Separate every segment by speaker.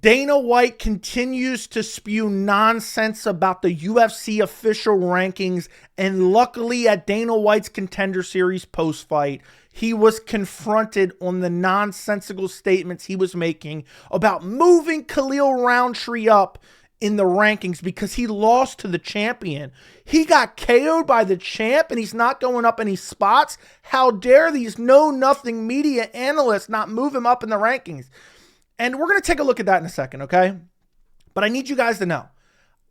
Speaker 1: Dana White continues to spew nonsense about the UFC official rankings, and luckily at Dana White's Contender Series post-fight, he was confronted on the nonsensical statements he was making about moving Khalil Rountree up in the rankings because he lost to the champion. He got KO'd by the champ and he's not going up any spots. How dare these know-nothing media analysts not move him up in the rankings? And we're going to take a look at that in a second, okay? But I need you guys to know,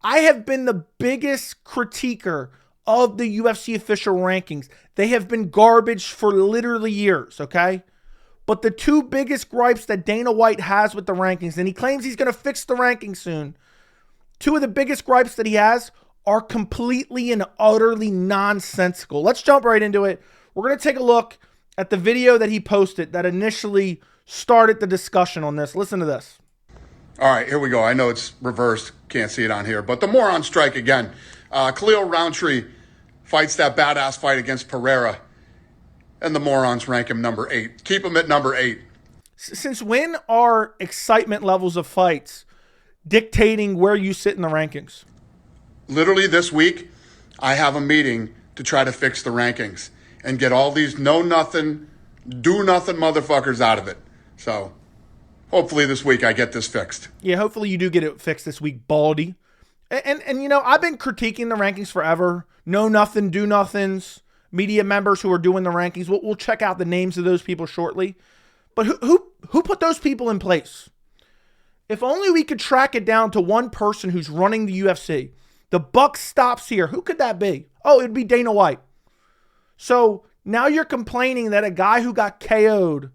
Speaker 1: I have been the biggest critiquer of the UFC official rankings. They have been garbage for literally years, okay? But the two biggest gripes that Dana White has with the rankings, and he claims he's going to fix the rankings soon, two of the biggest gripes that he has are completely and utterly nonsensical. Let's jump right into it. We're going to take a look at the video that he posted that initially started the discussion on this. Listen to this.
Speaker 2: All right, here we go. I know it's reversed. Can't see it on here. But the moron strike again. Khalil Rountree fights that badass fight against Pereira. And the morons rank him number 8. Keep him at number 8.
Speaker 1: Since when are excitement levels of fights dictating where you sit in the rankings?
Speaker 2: Literally this week, I have a meeting to try to fix the rankings and get all these know-nothing, do-nothing motherfuckers out of it. So hopefully this week I get this fixed.
Speaker 1: Yeah, hopefully you do get it fixed this week, Baldy. And you know, I've been critiquing the rankings forever. Know-nothing, do-nothings, media members who are doing the rankings. We'll check out the names of those people shortly. But who put those people in place? If only we could track it down to one person who's running the UFC. The buck stops here. Who could that be? Oh, it'd be Dana White. So now you're complaining that a guy who got KO'd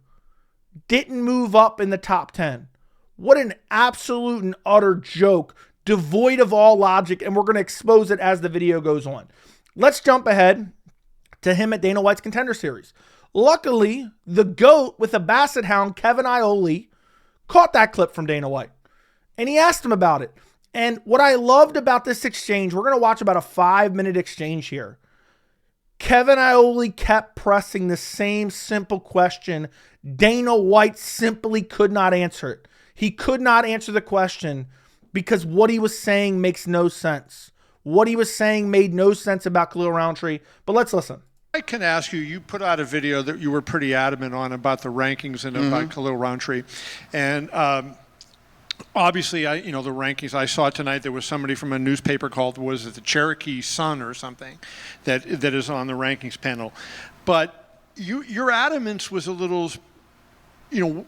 Speaker 1: didn't move up in the top 10. What an absolute and utter joke, devoid of all logic, and we're going to expose it as the video goes on. Let's jump ahead to him at Dana White's Contender Series. Luckily, the GOAT with a basset hound, Kevin Iole, caught that clip from Dana White, and he asked him about it. And what I loved about this exchange, we're going to watch about a 5-minute exchange here. Kevin Iole kept pressing the same simple question. Dana White simply could not answer it. He could not answer the question because what he was saying makes no sense. What he was saying made no sense about Khalil Rountree. But let's listen.
Speaker 3: I can ask you, you put out a video that you were pretty adamant on about the rankings and about Khalil Rountree. And obviously, the rankings, I saw tonight, there was somebody from a newspaper called, was it the Cherokee Sun or something, that is on the rankings panel. But your adamance was a little,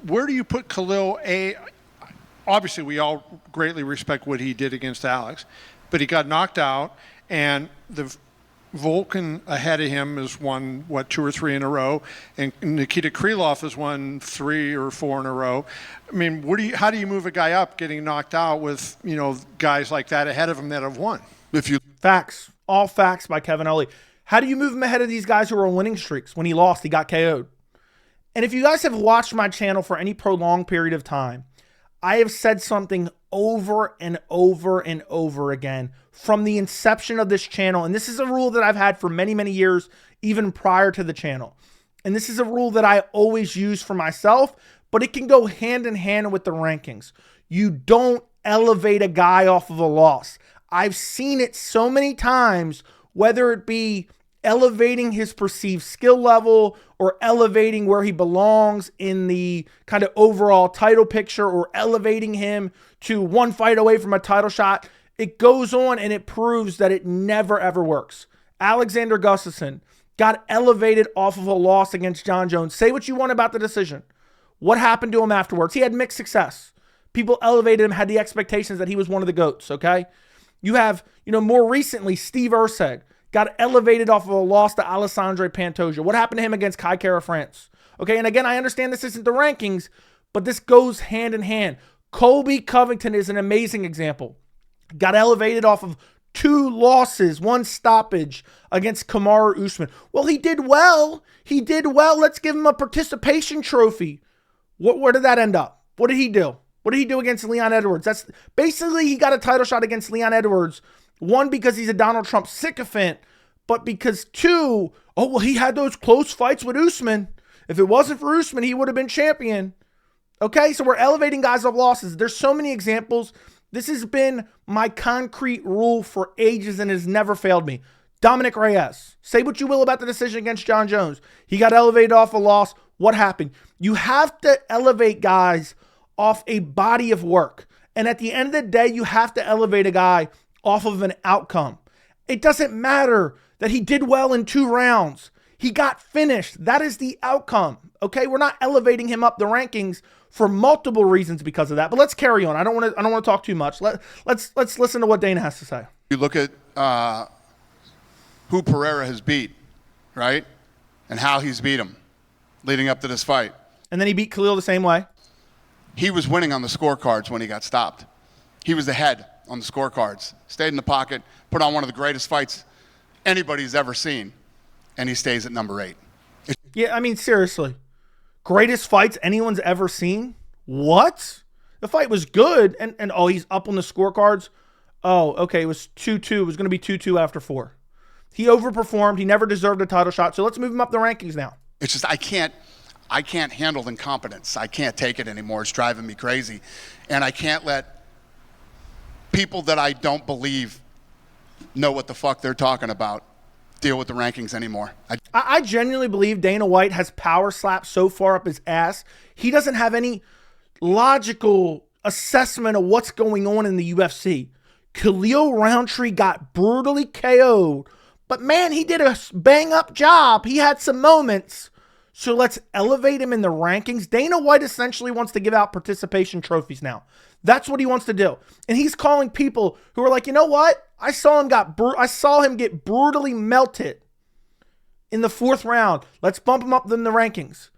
Speaker 3: where do you put Khalil? Obviously, we all greatly respect what he did against Alex, but he got knocked out, and the Volkan ahead of him has won, 2 or 3 in a row, and Nikita Krylov has won 3 or 4 in a row. I mean, how do you move a guy up getting knocked out with, guys like that ahead of him that have won?
Speaker 1: Facts. All facts by Kevin Iole. How do you move him ahead of these guys who are on winning streaks? When he lost, he got KO'd. And if you guys have watched my channel for any prolonged period of time, I have said something over and over and over again from the inception of this channel. And this is a rule that I've had for many, many years, even prior to the channel. And this is a rule that I always use for myself, but it can go hand in hand with the rankings. You don't elevate a guy off of a loss. I've seen it so many times, whether it be elevating his perceived skill level or elevating where he belongs in the kind of overall title picture or elevating him to one fight away from a title shot. It goes on and it proves that it never, ever works. Alexander Gustafsson got elevated off of a loss against John Jones. Say what you want about the decision. What happened to him afterwards? He had mixed success. People elevated him, had the expectations that he was one of the GOATs, okay? You have, more recently, Steve Erceg got elevated off of a loss to Alessandro Pantoja. What happened to him against Kai Kara France? Okay, and again, I understand this isn't the rankings, but this goes hand in hand. Colby Covington is an amazing example. Got elevated off of 2 losses, 1 stoppage against Kamaru Usman. Well, he did well. He did well. Let's give him a participation trophy. Where did that end up? What did he do? What did he do against Leon Edwards? That's basically, he got a title shot against Leon Edwards. 1, because he's a Donald Trump sycophant, but because 2, he had those close fights with Usman. If it wasn't for Usman, he would have been champion. Okay, so we're elevating guys off losses. There's so many examples. This has been my concrete rule for ages and has never failed me. Dominic Reyes. Say what you will about the decision against John Jones. He got elevated off a loss. What happened? You have to elevate guys off a body of work. And at the end of the day, you have to elevate a guy off of an outcome. It doesn't matter that he did well in 2 rounds. He got finished. That is the outcome. Okay, we're not elevating him up the rankings for multiple reasons because of that. But let's carry on. I don't want to talk too much. Let's listen to what Dana has to say.
Speaker 2: You look at who Pereira has beat, right? And how he's beat him leading up to this fight.
Speaker 1: And then he beat Khalil the same way.
Speaker 2: He was winning on the scorecards when he got stopped. He was ahead on the scorecards. Stayed in the pocket, put on one of the greatest fights anybody's ever seen, and he stays at number 8.
Speaker 1: Yeah, I mean, seriously. Greatest fights anyone's ever seen? What? The fight was good, and oh, he's up on the scorecards. Oh, okay, it was 2-2. It was going to be 2-2 after 4. He overperformed. He never deserved a title shot, so let's move him up the rankings now.
Speaker 2: It's just I can't handle incompetence. I can't take it anymore. It's driving me crazy. And I can't let people that I don't believe know what the fuck they're talking about deal with the rankings anymore.
Speaker 1: I genuinely believe Dana White has power slapped so far up his ass, he doesn't have any logical assessment of what's going on in the UFC. Khalil Rountree got brutally KO'd, but man, he did a bang-up job. He had some moments. So let's elevate him in the rankings. Dana White essentially wants to give out participation trophies now. That's what he wants to do. And he's calling people who are like, you know what? I saw him get brutally melted in the 4th round. Let's bump him up in the rankings.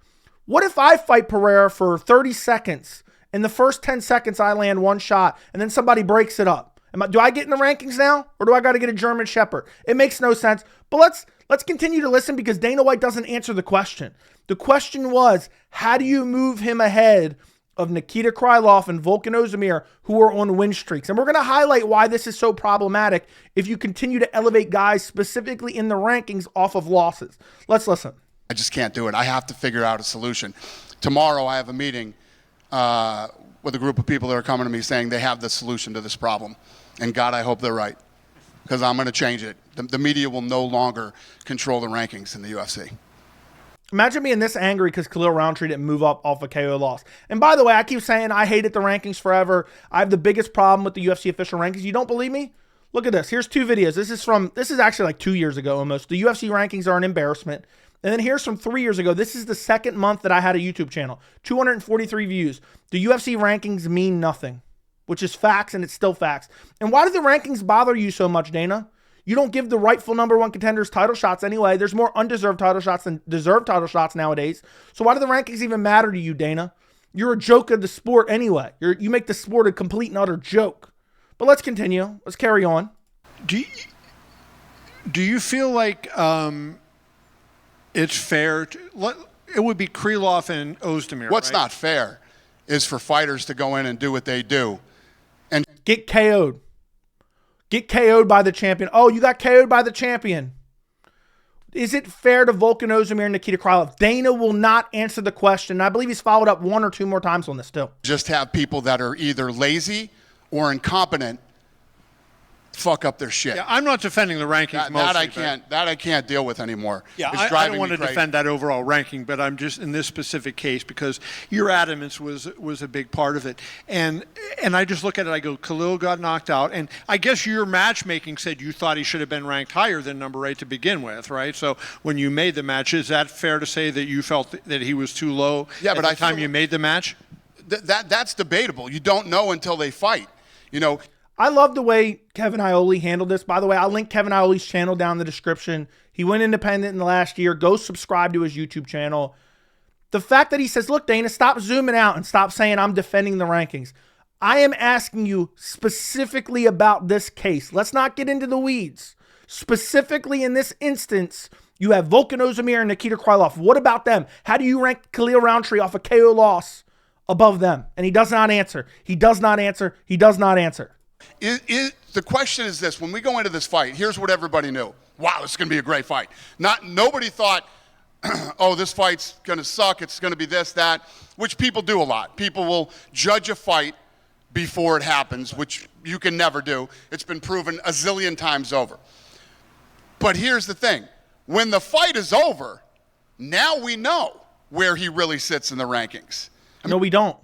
Speaker 1: What if I fight Pereira for 30 seconds, and the first 10 seconds I land 1 shot, and then somebody breaks it up? Do I get in the rankings now, or do I got to get a German Shepherd? It makes no sense. But let's continue to listen because Dana White doesn't answer the question. The question was, how do you move him ahead of Nikita Krylov and Volkan Ozdemir, who are on win streaks? And we're going to highlight why this is so problematic if you continue to elevate guys specifically in the rankings off of losses. Let's listen.
Speaker 2: I just can't do it. I have to figure out a solution. Tomorrow I have a meeting with a group of people that are coming to me saying they have the solution to this problem. And God, I hope they're right, because I'm going to change it. The media will no longer control the rankings in the UFC.
Speaker 1: Imagine being this angry because Khalil Rountree didn't move up off a KO loss. And by the way, I keep saying I hated the rankings forever. I have the biggest problem with the UFC official rankings. You don't believe me? Look at this. Here's 2 videos. This is actually like 2 years ago almost. The UFC rankings are an embarrassment. And then here's from 3 years ago. This is the 2nd month that I had a YouTube channel. 243 views. The UFC rankings mean nothing, which is facts, and it's still facts. And why do the rankings bother you so much, Dana? You don't give the rightful number 1 contenders title shots anyway. There's more undeserved title shots than deserved title shots nowadays. So why do the rankings even matter to you, Dana? You're a joke of the sport anyway. You make the sport a complete and utter joke. But let's continue. Let's carry on.
Speaker 3: Do you feel like it's fair? It would be Krylov and Ozdemir.
Speaker 2: What's
Speaker 3: right?
Speaker 2: not fair is for fighters to go in and do what they do and
Speaker 1: get KO'd. Get KO'd by the champion. Oh, you got KO'd by the champion. Is it fair to Volkan Ozdemir and Nikita Krylov? Dana will not answer the question. I believe he's followed up 1 or 2 more times on this too.
Speaker 2: just have people that are either lazy or incompetent fuck up their shit.
Speaker 3: Yeah, I'm not defending the rankings mostly.
Speaker 2: That I can't deal with anymore.
Speaker 3: Yeah,
Speaker 2: It's
Speaker 3: I
Speaker 2: driving
Speaker 3: don't want
Speaker 2: me
Speaker 3: to
Speaker 2: crazy.
Speaker 3: defend that overall ranking, but I'm just in this specific case because your adamance was a big part of it. And I just look at it, I go, Khalil got knocked out, and I guess your matchmaking said you thought he should have been ranked higher than number 8 to begin with, right? So when you made the match, is that fair to say that you felt that he was too low at the time you made the match?
Speaker 2: That's debatable. You don't know until they fight. You know,
Speaker 1: I love the way Kevin Iole handled this. By the way, I'll link Kevin Iole's channel down in the description. He went independent in the last year. Go subscribe to his YouTube channel. The fact that he says, look, Dana, stop zooming out and stop saying I'm defending the rankings. I am asking you specifically about this case. Let's not get into the weeds. Specifically in this instance, you have Volkan Ozdemir and Nikita Krylov. What about them? How do you rank Khalil Rountree off a KO loss above them? And he does not answer. He does not answer. He does not answer.
Speaker 2: The question is this: when we go into this fight, here's what everybody knew. Wow, this is going to be a great fight. Nobody thought oh, this fight's going to suck. It's going to be this, that, which people do a lot. People will judge a fight before it happens, which you can never do. It's been proven a zillion times over. But here's the thing. When the fight is over, now we know where he really sits in the rankings.
Speaker 1: No, we don't.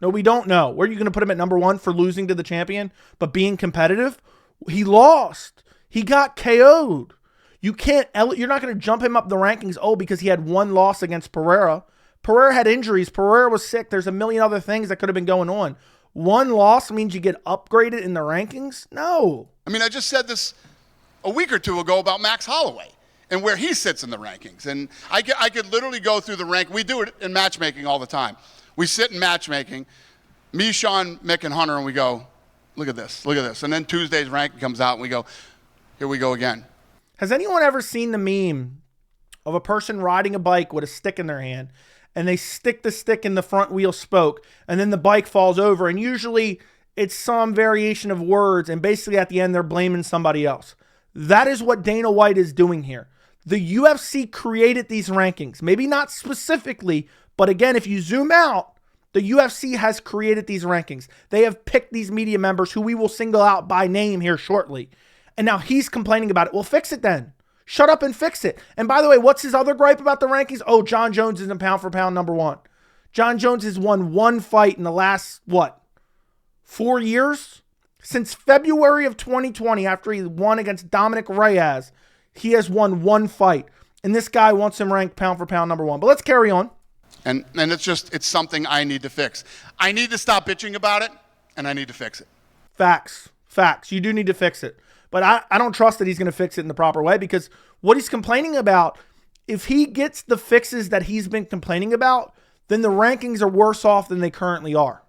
Speaker 1: No, we don't know. Where are you going to put him at number 1 for losing to the champion, but being competitive? He lost. He got KO'd. You're not going to jump him up the rankings, because he had 1 loss against Pereira. Pereira had injuries. Pereira was sick. There's a million other things that could have been going on. 1 loss means you get upgraded in the rankings? No.
Speaker 2: I mean, I just said this a week or two ago about Max Holloway and where he sits in the rankings. And I could literally go through the rank. We do it in matchmaking all the time. We sit in matchmaking, me, Sean, Mick, and Hunter, and we go, look at this, look at this. And then Tuesday's ranking comes out, and we go, here we go again.
Speaker 1: Has anyone ever seen the meme of a person riding a bike with a stick in their hand, and they stick the stick in the front wheel spoke, and then the bike falls over, and usually it's some variation of words, and basically at the end they're blaming somebody else? That is what Dana White is doing here. The UFC created these rankings. Maybe not specifically, but again, if you zoom out, the UFC has created these rankings. They have picked these media members who we will single out by name here shortly. And now he's complaining about it. Well, fix it then. Shut up and fix it. And by the way, what's his other gripe about the rankings? Oh, John Jones isn't pound for pound number 1. John Jones has won 1 fight in the last, 4 years? Since February of 2020, after he won against Dominic Reyes, he has won 1 fight. And this guy wants him ranked pound for pound number 1. But let's carry on.
Speaker 2: And it's something I need to fix. I need to stop bitching about it, and I need to fix it.
Speaker 1: Facts. You do need to fix it. But I don't trust that he's going to fix it in the proper way, because what he's complaining about, if he gets the fixes that he's been complaining about, then the rankings are worse off than they currently are.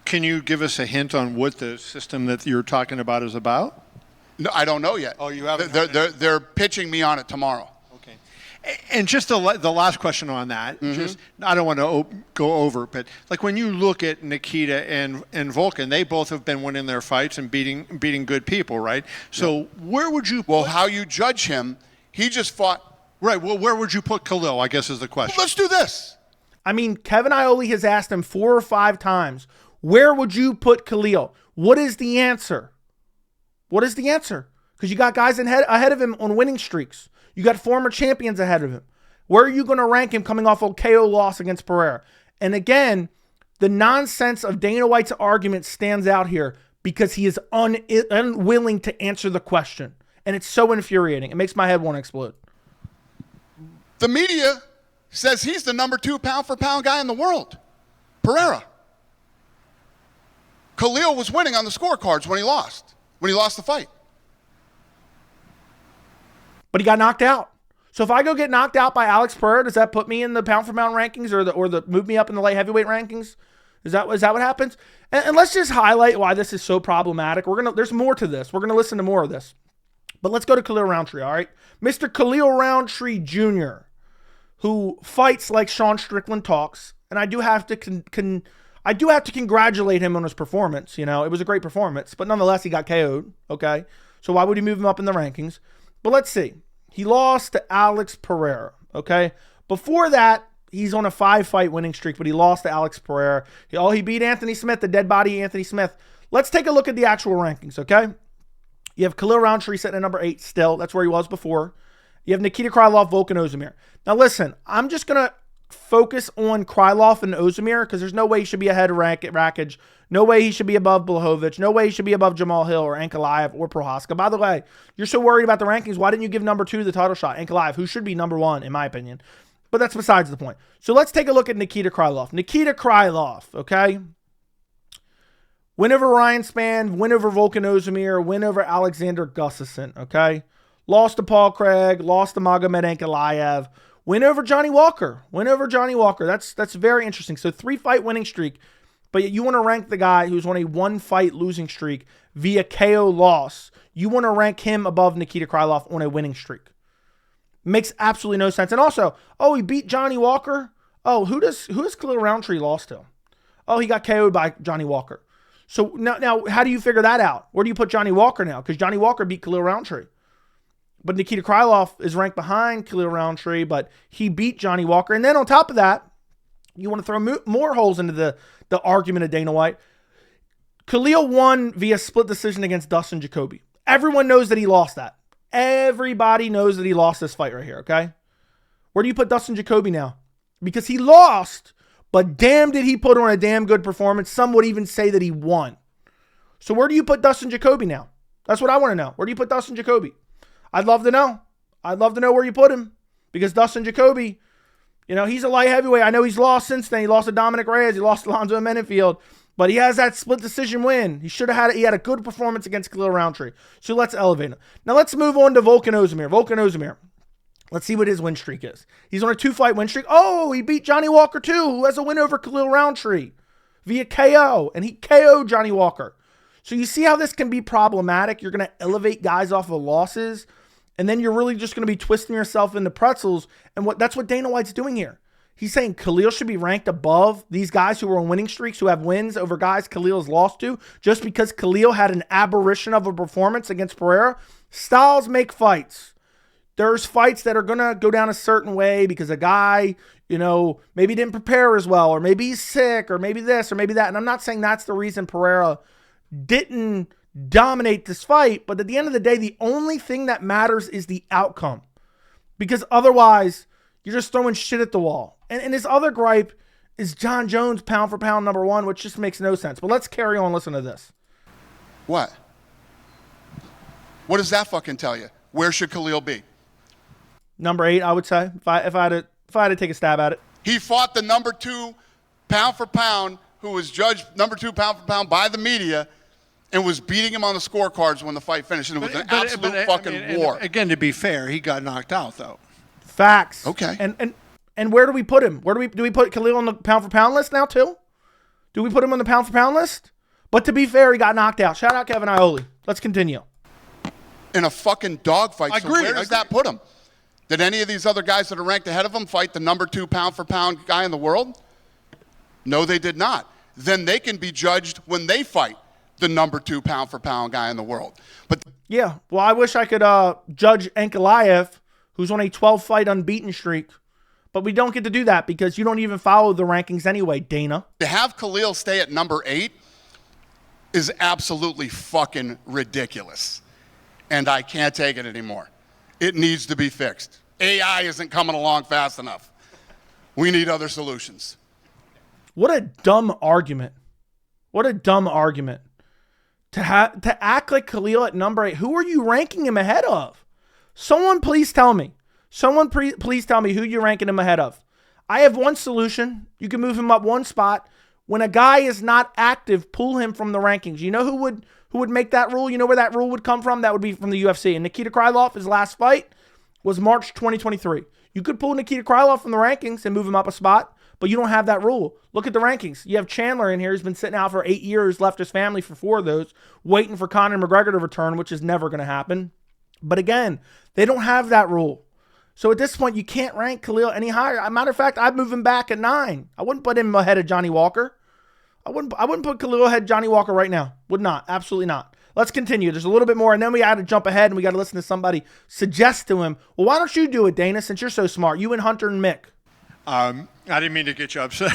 Speaker 3: Can you give us a hint on what the system that you're talking about is about?
Speaker 2: No, I don't know yet.
Speaker 3: Oh, you haven't?
Speaker 2: They're pitching me on it tomorrow.
Speaker 3: Okay. And just the last question on that, just I don't want to go over, but like when you look at Nikita and Volkan, they both have been winning their fights and beating good people, right? So where would you?
Speaker 2: Well, how you judge him? He just fought.
Speaker 3: Right. Well, where would you put Khalil? I guess is the question.
Speaker 2: Well, let's do this.
Speaker 1: I mean, Kevin Iole has asked him 4 or 5 times, where would you put Khalil? What is the answer? What is the answer? Because you got guys ahead of him on winning streaks. You got former champions ahead of him. Where are you going to rank him coming off a KO loss against Pereira? And again, the nonsense of Dana White's argument stands out here because he is unwilling to answer the question. And it's so infuriating. It makes my head want to explode.
Speaker 2: The media says he's the number 2 pound-for-pound guy in the world. Pereira. Khalil was winning on the scorecards when he lost the fight.
Speaker 1: But he got knocked out. So if I go get knocked out by Alex Pereira, does that put me in the pound-for-pound rankings or the move me up in the light heavyweight rankings? Is that what happens? And let's just highlight why this is so problematic. There's more to this. We're going to listen to more of this. But let's go to Khalil Rountree, all right? Mr. Khalil Rountree Jr., who fights like Sean Strickland talks, and I do have to congratulate him on his performance. You know, it was a great performance, but nonetheless, he got KO'd, okay? So why would he move him up in the rankings? But let's see. He lost to Alex Pereira, okay? Before that, he's on a 5-fight winning streak, but he lost to Alex Pereira. He beat Anthony Smith, the dead body Anthony Smith. Let's take a look at the actual rankings, okay? You have Khalil Rountree sitting at number 8 still. That's where he was before. You have Nikita Krylov, Volkan Ozdemir. Now listen, I'm just going to focus on Krylov and Ozdemir because there's no way he should be ahead of Rakic. No way he should be above Blachowicz. No way he should be above Jamal Hill or Ankalaev or Prohaska. By the way, you're so worried about the rankings. Why didn't you give number 2 the title shot? Ankalaev, who should be number 1 in my opinion. But that's besides the point. So let's take a look at Nikita Krylov. Nikita Krylov, okay? Win over Ryan Spann, win over Volkan Ozdemir, win over Alexander Gustafsson, okay? Lost to Paul Craig, lost to Magomed Ankalaev, win over Johnny Walker. That's very interesting. So 3-fight winning streak, but you want to rank the guy who's on a 1-fight losing streak via KO loss. You want to rank him above Nikita Krylov on a winning streak. Makes absolutely no sense. And also, he beat Johnny Walker. Oh, who has Khalil Rountree lost to? Oh, he got KO'd by Johnny Walker. So now how do you figure that out? Where do you put Johnny Walker now? Because Johnny Walker beat Khalil Rountree. But Nikita Krylov is ranked behind Khalil Rountree, but he beat Johnny Walker. And then on top of that, you want to throw more holes into the argument of Dana White. Khalil won via split decision against Dustin Jacoby. Everyone knows that he lost that. Everybody knows that he lost this fight right here, okay? Where do you put Dustin Jacoby now? Because he lost, but damn did he put on a damn good performance. Some would even say that he won. So where do you put Dustin Jacoby now? That's what I want to know. Where do you put Dustin Jacoby? I'd love to know. I'd love to know where you put him. Because Dustin Jacoby, he's a light heavyweight. I know he's lost since then. He lost to Dominic Reyes. He lost to Alonzo Mendenfield. But he has that split decision win. He had a good performance against Khalil Rountree. So let's elevate him. Now let's move on to Volkan Ozdemir. Let's see what his win streak is. He's on a 2-fight win streak. Oh, he beat Johnny Walker too, who has a win over Khalil Rountree via KO. And he KO'd Johnny Walker. So you see how this can be problematic. You're going to elevate guys off of losses. And then you're really just going to be twisting yourself into pretzels. And that's what Dana White's doing here. He's saying Khalil should be ranked above these guys who are on winning streaks, who have wins over guys Khalil's lost to, just because Khalil had an aberration of a performance against Pereira. Styles make fights. There's fights that are going to go down a certain way because a guy, maybe didn't prepare as well, or maybe he's sick, or maybe this, or maybe that. And I'm not saying that's the reason Pereira didn't dominate this fight, but at the end of the day, the only thing that matters is the outcome. Because otherwise, you're just throwing shit at the wall. And his other gripe is John Jones pound for pound number 1, which just makes no sense. But let's carry on. Listen to this.
Speaker 2: What? What does that fucking tell you? Where should Khalil be?
Speaker 1: Number 8, I would say, if I had to take a stab at it.
Speaker 2: He fought the number 2 pound for pound, who was judged number 2 pound for pound by the media, and was beating him on the scorecards when the fight finished. And it was an absolute fucking war.
Speaker 3: Again, to be fair, he got knocked out, though.
Speaker 1: Facts.
Speaker 2: Okay.
Speaker 1: And where do we put him? Do we put Khalil on the pound for pound list now too? Do we put him on the pound for pound list? But to be fair, he got knocked out. Shout out Kevin Iole. Let's continue.
Speaker 2: In a fucking dogfight.
Speaker 3: I agree.
Speaker 2: Where does that put him? Did any of these other guys that are ranked ahead of him fight the number 2 pound for pound guy in the world? No, they did not. Then they can be judged when they fight the number 2 pound for pound guy in the world. But
Speaker 1: yeah, well, I wish I could judge Ankalaev, who's on a 12-fight unbeaten streak. But we don't get to do that because you don't even follow the rankings anyway, Dana.
Speaker 2: to have Khalil stay at number 8 is absolutely fucking ridiculous. And I can't take it anymore. It needs to be fixed. AI isn't coming along fast enough. We need other solutions.
Speaker 1: What a dumb argument. What a dumb argument. To act like Khalil at number 8. Who are you ranking him ahead of? Someone please tell me. Please tell me who you're ranking him ahead of. I have one solution. You can move him up one spot. When a guy is not active, pull him from the rankings. You know who would make that rule? You know where that rule would come from? That would be from the UFC. And Nikita Krylov, his last fight was March 2023. You could pull Nikita Krylov from the rankings and move him up a spot, but you don't have that rule. Look at the rankings. You have Chandler in here who's been sitting out for 8 years, left his family for 4 of those, waiting for Conor McGregor to return, which is never going to happen. But again, they don't have that rule. So at this point, you can't rank Khalil any higher. As a matter of fact, I'd move him back at 9. I wouldn't put him ahead of Johnny Walker. I wouldn't put Khalil ahead of Johnny Walker right now. Would not. Absolutely not. Let's continue. There's a little bit more, and then we got to jump ahead, and we got to listen to somebody suggest to him, well, why don't you do it, Dana, since you're so smart? You and Hunter and Mick.
Speaker 3: I didn't mean to get you upset.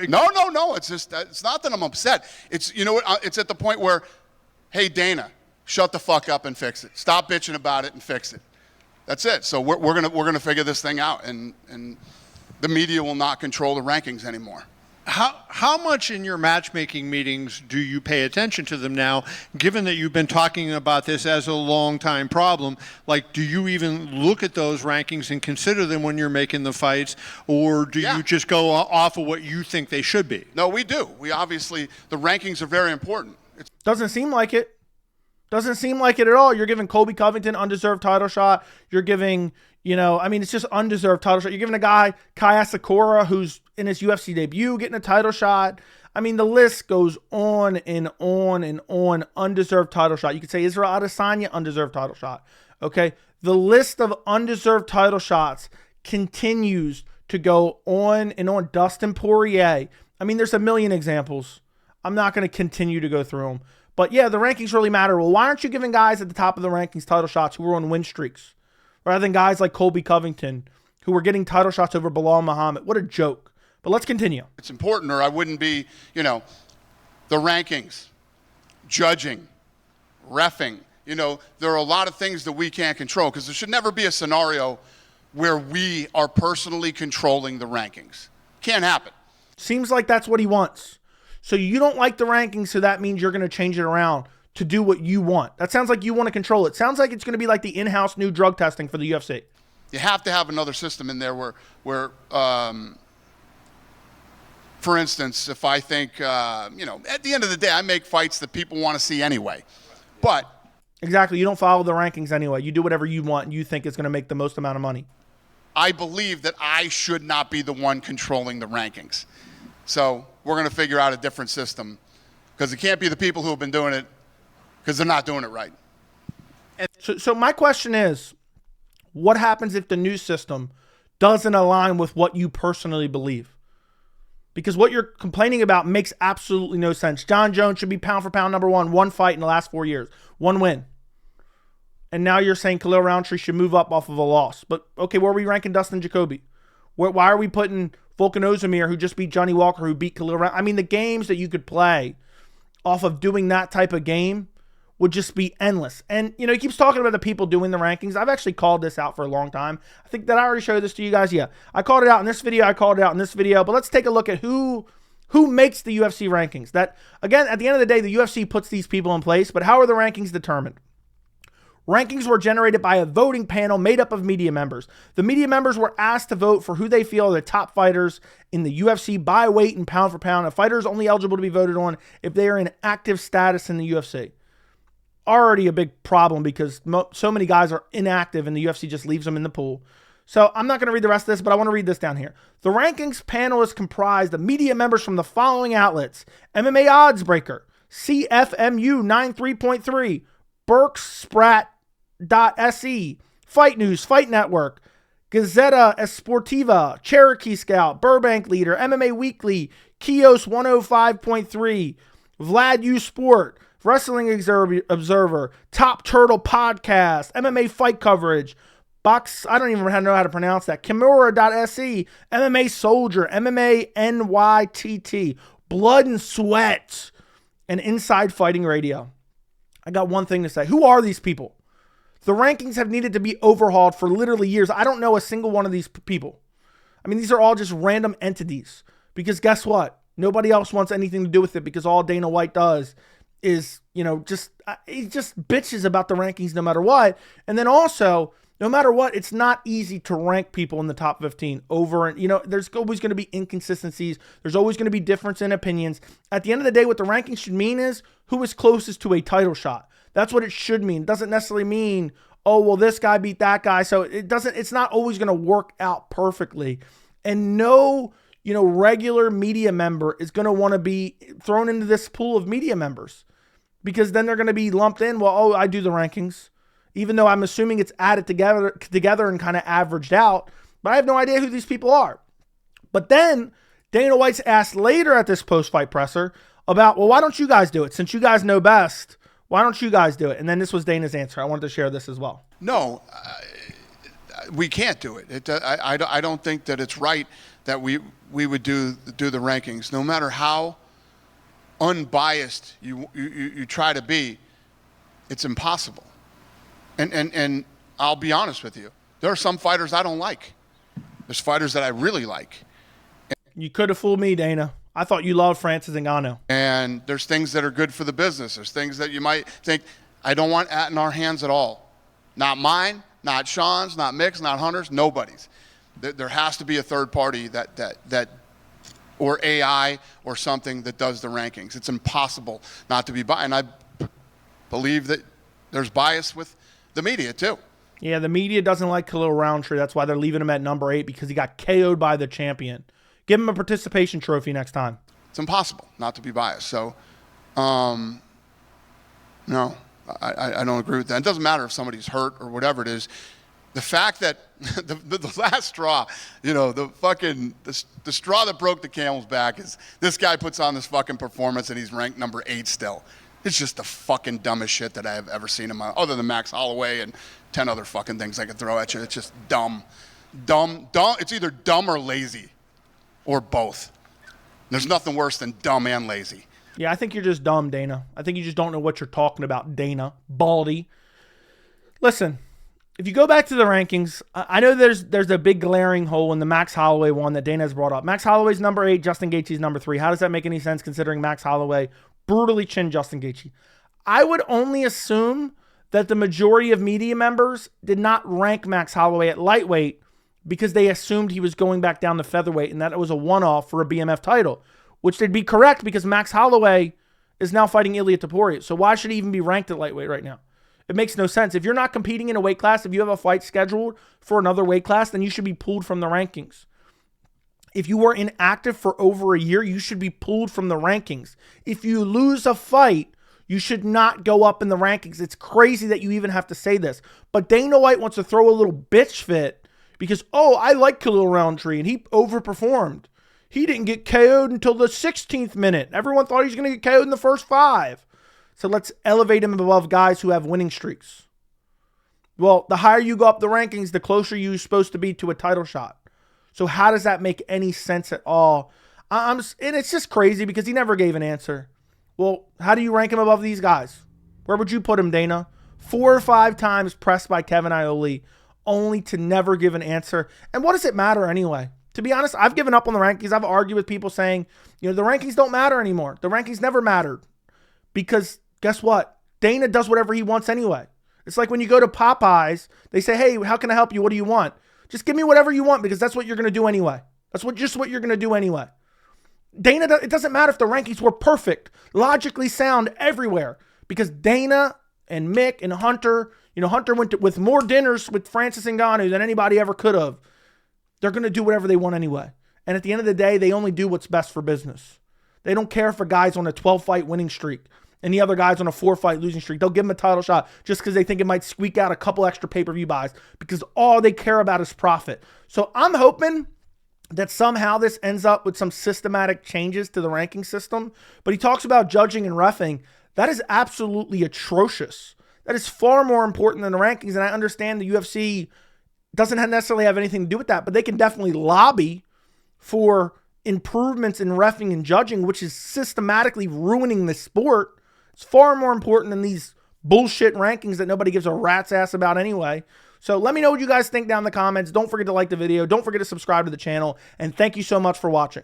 Speaker 2: No. It's just, it's not that I'm upset. It's, you know what, it's at the point where, hey, Dana, shut the fuck up and fix it. Stop bitching about it and fix it. That's it. So we're gonna figure this thing out, and the media will not control the rankings anymore.
Speaker 3: How much in your matchmaking meetings do you pay attention to them now, given that you've been talking about this as a long-time problem? Like, do you even look at those rankings and consider them when you're making the fights, or do you just go off of what you think they should be?
Speaker 2: No, we do. We obviously, the rankings are very important.
Speaker 1: Doesn't seem like it. Doesn't seem like it at all. You're giving Colby Covington undeserved title shot. You're giving, it's just undeserved title shot. You're giving a guy, Kai Asakura, who's in his UFC debut, getting a title shot. I mean, the list goes on and on and on. Undeserved title shot. You could say Israel Adesanya, undeserved title shot. Okay? The list of undeserved title shots continues to go on and on. Dustin Poirier. I mean, there's a million examples. I'm not going to continue to go through them. But yeah, the rankings really matter. Well, why aren't you giving guys at the top of the rankings title shots who are on win streaks? rather than guys like Colby Covington who were getting title shots over Bilal Muhammad. What a joke. But let's continue.
Speaker 2: It's important, or I wouldn't be, the rankings, judging, reffing. There are a lot of things that we can't control, because there should never be a scenario where we are personally controlling the rankings. Can't happen.
Speaker 1: Seems like that's what he wants. So you don't like the rankings, so that means you're going to change it around to do what you want. That sounds like you want to control it. Sounds like it's going to be like the in-house new drug testing for the UFC.
Speaker 2: You have to have another system in there where for instance, if I think, at the end of the day, I make fights that people want to see anyway. But
Speaker 1: exactly, you don't follow the rankings anyway. You do whatever you want and you think is going to make the most amount of money.
Speaker 2: I believe that I should not be the one controlling the rankings. So we're going to figure out a different system, because it can't be the people who have been doing it, because they're not doing it right.
Speaker 1: So my question is, what happens if the new system doesn't align with what you personally believe? Because what you're complaining about makes absolutely no sense. John Jones should be pound for pound number one fight in the last 4 years, one win. And now you're saying Khalil Rountree should move up off of a loss. But, okay, where are we ranking Dustin Jacoby? Why are we putting Volkan Ozdemir, who just beat Johnny Walker, who beat Khalil Rountree? I mean, the games that you could play off of doing that type of game would just be endless. And, he keeps talking about the people doing the rankings. I've actually called this out for a long time. I think that I already showed this to you guys. Yeah, I called it out in this video. I called it out in this video. But let's take a look at who makes the UFC rankings. That, again, at the end of the day, the UFC puts these people in place. But how are the rankings determined? Rankings were generated by a voting panel made up of media members. The media members were asked to vote for who they feel are the top fighters in the UFC by weight and pound for pound. A fighter is only eligible to be voted on if they are in active status in the UFC. Already a big problem, because so many guys are inactive and the UFC just leaves them in the pool. So I'm not going to read the rest of this, but I want to read this down here. The rankings panel is comprised of media members from the following outlets: MMA Oddsbreaker, CFMU 93.3, Berksprat.se, Fight News, Fight Network, Gazeta Esportiva, Cherokee Scout, Burbank Leader, MMA Weekly, Kios 105.3, Vlad U Sport, Wrestling Observer, Top Turtle Podcast, MMA Fight Coverage, Box, I don't even know how to pronounce that, Kimura.se, MMA Soldier, MMA NYTT, Blood and Sweat, and Inside Fighting Radio. I got one thing to say. Who are these people? The rankings have needed to be overhauled for literally years. I don't know a single one of these people. I mean, these are all just random entities, because guess what? Nobody else wants anything to do with it, because all Dana White does is, he just bitches about the rankings no matter what. And then also, no matter what, it's not easy to rank people in the top 15 over, and there's always going to be inconsistencies. There's always going to be difference in opinions. At the end of the day, what the rankings should mean is who is closest to a title shot. That's what it should mean. It doesn't necessarily mean, oh, well, this guy beat that guy. So it's not always going to work out perfectly. And no, regular media member is going to want to be thrown into this pool of media members, because then they're going to be lumped in. Well, oh, I do the rankings, even though I'm assuming it's added together and kind of averaged out, but I have no idea who these people are. But then Dana White's asked later at this post-fight presser about, well, why don't you guys do it? Since you guys know best, why don't you guys do it? And then this was Dana's answer. I wanted to share this as well.
Speaker 2: No, we can't do it. I don't think that it's right that we would do the rankings. No matter how unbiased you try to be, it's impossible. And I'll be honest with you. There are some fighters I don't like. There's fighters that I really like.
Speaker 1: You could have fooled me, Dana. I thought you loved Francis Ngannou.
Speaker 2: And there's things that are good for the business. There's things that you might think, I don't want that in our hands at all. Not mine, not Sean's, not Mick's, not Hunter's, nobody's. There has to be a third party that or AI or something that does the rankings. It's impossible not to be biased. And I believe that there's bias with the media too.
Speaker 1: Yeah, the media doesn't like Khalil Rountree. That's why they're leaving him at number 8, because he got KO'd by the champion. Give him a participation trophy next time.
Speaker 2: It's impossible not to be biased. So, no, I don't agree with that. It doesn't matter if somebody's hurt or whatever it is. The fact that the last straw, the straw that broke the camel's back is this guy puts on this fucking performance and he's ranked number 8 still. It's just the fucking dumbest shit that I have ever seen in my, other than Max Holloway and 10 other fucking things I could throw at you. It's just dumb. Dumb. It's either dumb or lazy, or both. There's nothing worse than dumb and lazy.
Speaker 1: Yeah, I think you're just dumb, Dana. I think you just don't know what you're talking about, Dana. Baldy. Listen, if you go back to the rankings, I know there's a big glaring hole in the Max Holloway one that Dana has brought up. Max Holloway's number 8, Justin Gaethje's number 3. How does that make any sense considering Max Holloway brutally chinned Justin Gaethje? I would only assume that the majority of media members did not rank Max Holloway at lightweight because they assumed he was going back down to featherweight and that it was a one-off for a BMF title, which they'd be correct because Max Holloway is now fighting Ilia Topuria. So why should he even be ranked at lightweight right now? It makes no sense. If you're not competing in a weight class, if you have a fight scheduled for another weight class, then you should be pulled from the rankings. If you were inactive for over a year, you should be pulled from the rankings. If you lose a fight, you should not go up in the rankings. It's crazy that you even have to say this. But Dana White wants to throw a little bitch fit because, oh, I like Khalil Rountree and he overperformed. He didn't get KO'd until the 16th minute. Everyone thought he was going to get KO'd in the first 5. So let's elevate him above guys who have winning streaks. Well, the higher you go up the rankings, the closer you're supposed to be to a title shot. So how does that make any sense at all? And it's just crazy because he never gave an answer. Well, how do you rank him above these guys? Where would you put him, Dana? 4 or 5 times pressed by Kevin Iole, only to never give an answer. And what does it matter anyway? To be honest, I've given up on the rankings. I've argued with people saying, the rankings don't matter anymore. The rankings never mattered. Because guess what? Dana does whatever he wants anyway. It's like when you go to Popeyes, they say, hey, how can I help you? What do you want? Just give me whatever you want because that's what you're going to do anyway. That's just what you're going to do anyway. Dana, it doesn't matter if the rankings were perfect, logically sound everywhere because Dana and Mick and Hunter, Hunter went with more dinners with Francis Ngannou than anybody ever could have. They're going to do whatever they want anyway. And at the end of the day, they only do what's best for business. They don't care if a guy's on a 12-fight winning streak and the other guy's on a 4-fight losing streak. They'll give him a title shot just because they think it might squeak out a couple extra pay-per-view buys because all they care about is profit. So I'm hoping that somehow this ends up with some systematic changes to the ranking system. But he talks about judging and reffing. That is absolutely atrocious. That is far more important than the rankings. And I understand the UFC doesn't necessarily have anything to do with that, but they can definitely lobby for improvements in reffing and judging, which is systematically ruining the sport. It's far more important than these bullshit rankings that nobody gives a rat's ass about anyway. So let me know what you guys think down in the comments. Don't forget to like the video. Don't forget to subscribe to the channel. And thank you so much for watching.